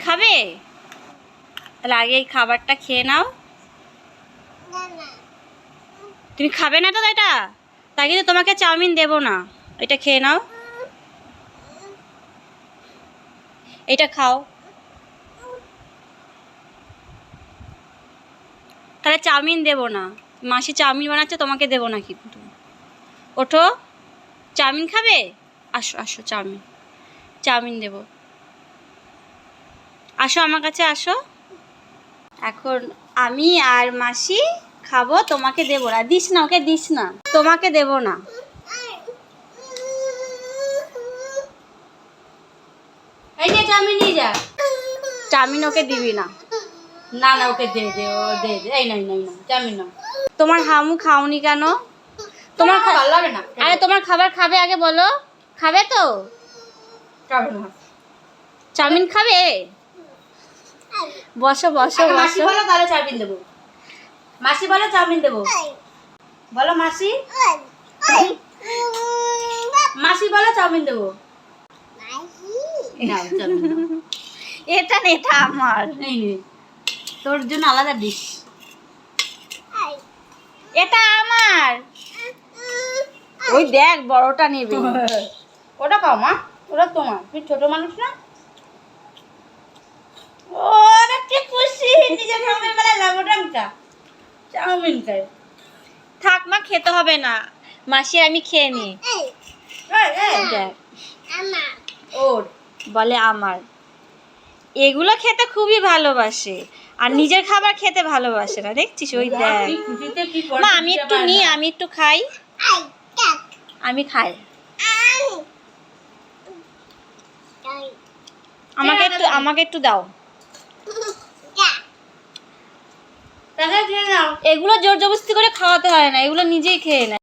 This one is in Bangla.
খাবে? তাহলে আগে এই খাবারটা খেয়ে নাও। তুমি খাবে না তো এটা? তাই কিন্তু তোমাকে চাউমিন দেবো না। এটা খেয়ে নাও, এটা খাও। তাহলে চাউমিন দেবো না। মাসি চাউমিন বানাচ্ছে, তোমাকে দেবো না কিন্তু। ওঠো, চাউমিন খাবে? আসো আসো, চাউমিন চাউমিন দেবো। আসো আমার কাছে আসো। এখন আমি আর মাসি খাবো, তোমাকে দেবো না। দিস না, ওকে দিস না, তোমাকে দেবো না। এই যে চাউমিন নিয়ে যা। চাউমিন ওকে দিবি না। না না, ওকে দে দে, ও দে দে। এই নাই নাই না, চাউমিন না। তোমার হামু খাওনি কেন? তোমার ভালো লাগে না। আরে তোমার খাবার খাবে আগে বলো, খাবে তো? খাবে না। চাউমিন খাবে? বসো বসো মাসি বলো, তাহলে চাউমিন দেবো। মাসি বলো চাউমিন দেবো। বলো মাসি। মাসি বলো চাউমিন দেবো। এটা না, এটা আমার। এই নে, তোর জন্য আলাদা ডিশ। এটা আমার। ওই দেখ, বড়টা নেবে। ওটা খাও মা, ওটা তোমার। তুই ছোট মানুষ না। ওরা কি খুশি, নিজের মামের বেলা লাবডাংটা চাউমিন খায়। থাক মা, খেতে হবে না। মাসি আমি খেয়ে নি। ওর বলে আমার। এগুলো খেতে খুবই ভালোবাসে, আর নিজের খাবার খেতে ভালোবাসে না, দেখছিস? ওই দেখ মা, আমি একটু নিই, আমি একটু খাই। আমি খাই, আমাকে একটু দাও। এগুলো জোর জবরদস্তি করে খাওয়াতে হয় না, এগুলো নিজেই খেয়ে নেয়।